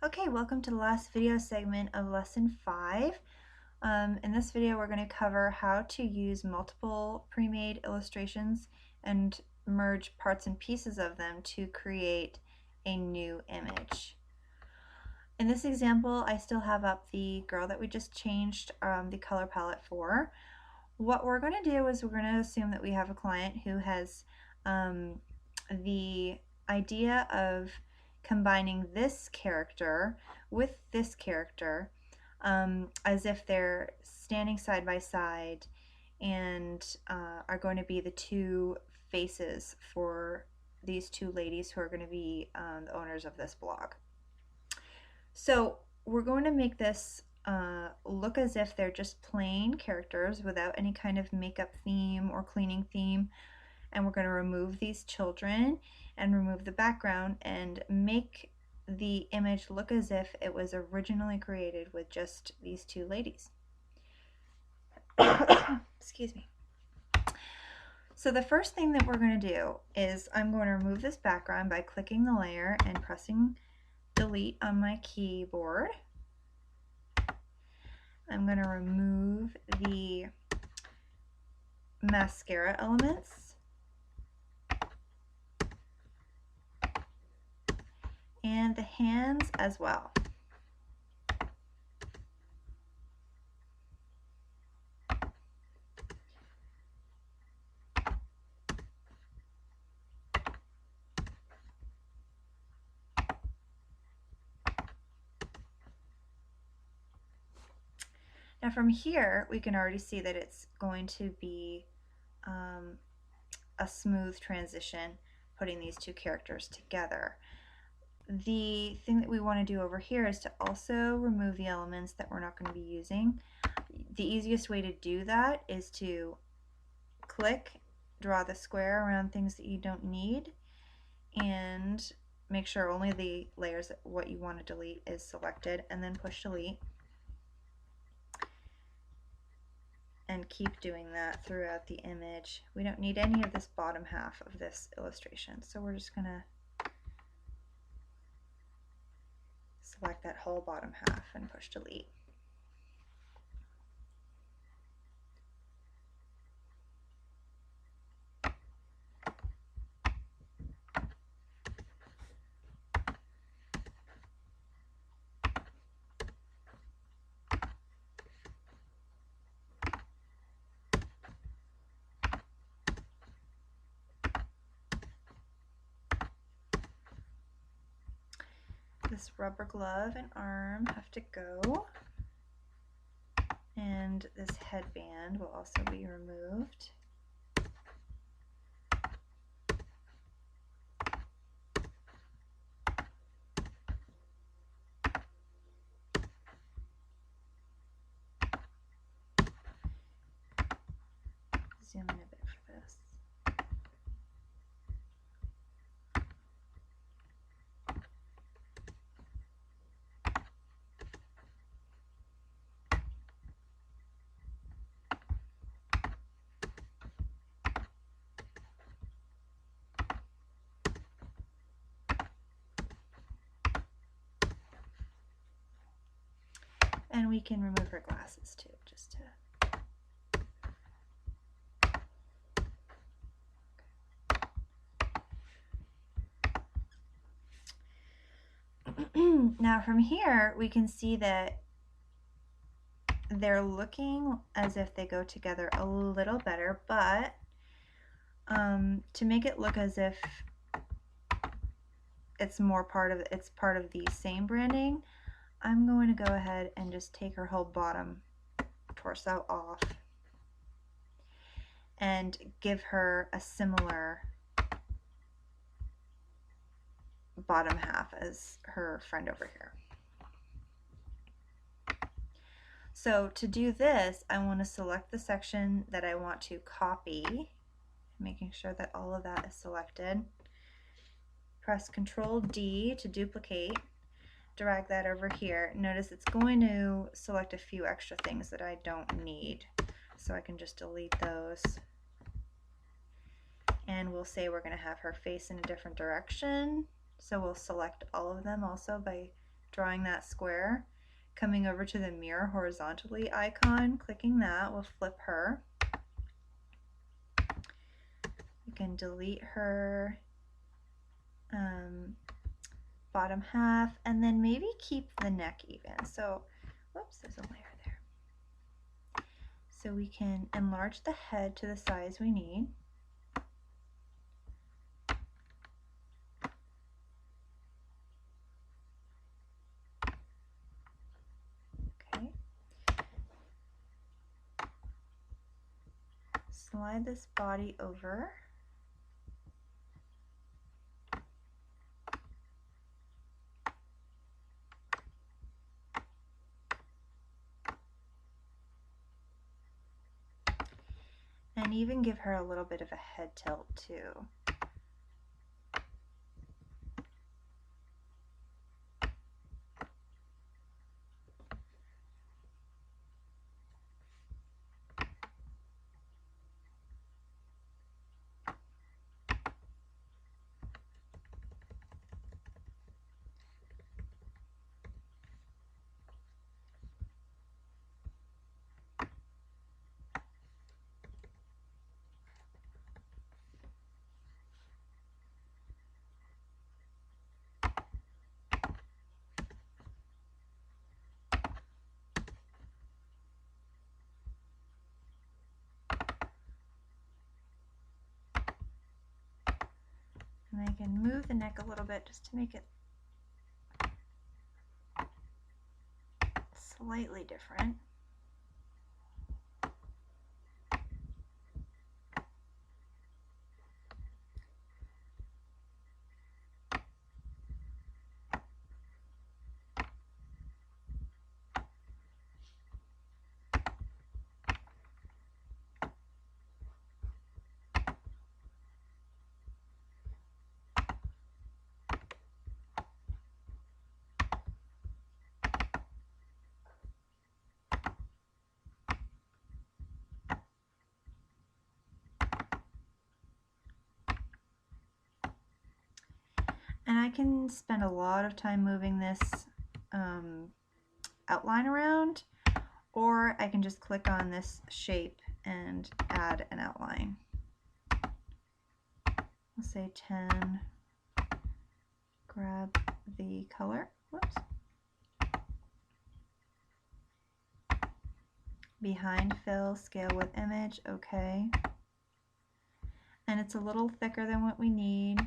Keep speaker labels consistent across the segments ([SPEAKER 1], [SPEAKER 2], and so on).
[SPEAKER 1] Okay, welcome to the last video segment of lesson 5. In this video we're going to cover how to use multiple pre-made illustrations and merge parts and pieces of them to create a new image. In this example I still have up the girl that we just changed the color palette for. What we're going to do is we're going to assume that we have a client who has the idea of combining this character with this character as if they're standing side by side and are going to be the two faces for these two ladies who are going to be the owners of this blog. So we're going to make this look as if they're just plain characters without any kind of makeup theme or cleaning theme, and we're going to remove these children and remove the background and make the image look as if it was originally created with just these two ladies. Excuse me. So the first thing that we're going to do is I'm going to remove this background by clicking the layer and pressing delete on my keyboard. I'm going to remove the mascara elements and the hands as well. Now from here we can already see that it's going to be a smooth transition putting these two characters together. The thing that we want to do over here is to also remove the elements that we're not going to be using. The easiest way to do that is to click, draw the square around things that you don't need, and make sure only the layers that what you want to delete is selected, and then push delete. And keep doing that throughout the image. We don't need any of this bottom half of this illustration, so we're just going to select that whole bottom half and push delete. This rubber glove and arm have to go, and this headband will also be removed. Zoom in a bit for this. And we can remove her glasses too, just to now from here we can see that they're looking as if they go together a little better, but to make it look as if it's part of the same branding, I'm going to go ahead and just take her whole bottom torso off and give her a similar bottom half as her friend over here. So to do this, I want to select the section that I want to copy, making sure that all of that is selected. Press Ctrl D to duplicate, drag that over here. Notice it's going to select a few extra things that I don't need, so I can just delete those. And we'll say we're going to have her face in a different direction, so we'll select all of them also by drawing that square, coming over to the mirror horizontally icon, clicking that will flip her. You can delete her bottom half and then maybe keep the neck even. So, whoops, there's a layer there. So we can enlarge the head to the size we need. Okay. Slide this body over. And even give her a little bit of a head tilt too. And I can move the neck a little bit just to make it slightly different. And I can spend a lot of time moving this outline around, or I can just click on this shape and add an outline. I'll say 10, grab the color, whoops, behind fill, scale with image, okay. And it's a little thicker than what we need,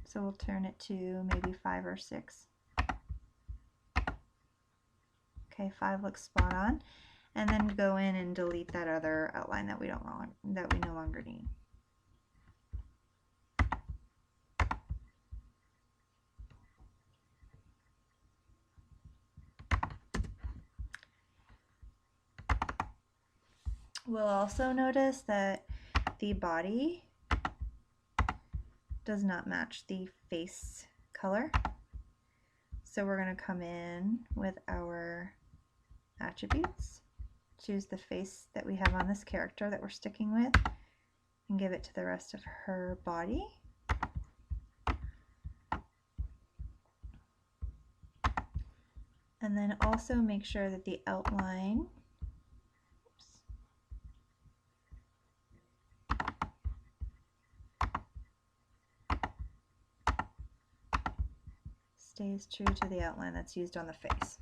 [SPEAKER 1] so we'll turn it to maybe 5 or 6. Okay, 5 looks spot on. And then go in and delete that other outline that we no longer need. We'll also notice that the body does not match the face color. So we're going to come in with our attributes, choose the face that we have on this character that we're sticking with, and give it to the rest of her body. And then also make sure that the outline stays true to the outline that's used on the face.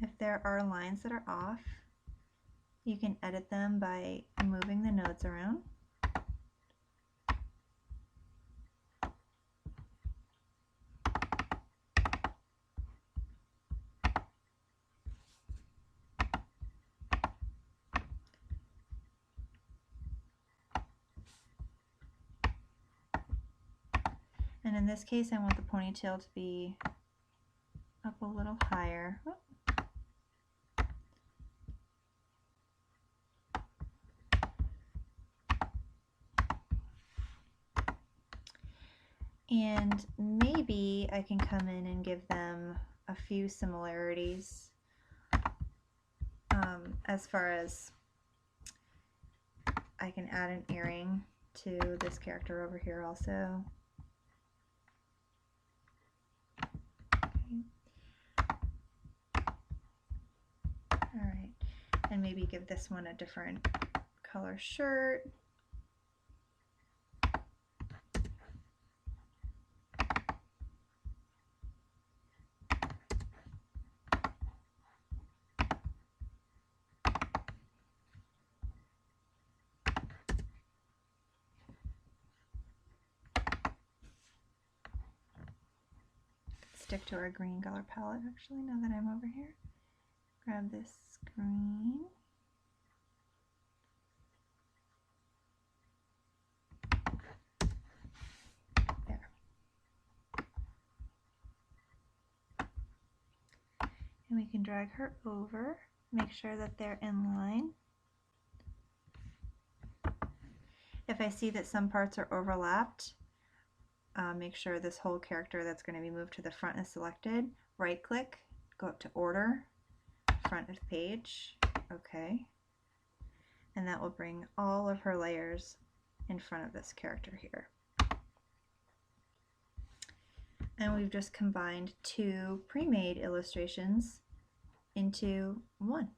[SPEAKER 1] If there are lines that are off, you can edit them by moving the nodes around. And in this case, I want the ponytail to be up a little higher. And maybe I can come in and give them a few similarities as far as I can add an earring to this character over here also. Alright, and maybe give this one a different color shirt. Stick to our green color palette actually now that I'm over here. Grab this green. There. And we can drag her over, make sure that they're in line. If I see that some parts are overlapped, make sure this whole character that's going to be moved to the front is selected. Right click, go up to Order, Front of Page, okay. And that will bring all of her layers in front of this character here. And we've just combined two pre-made illustrations into one.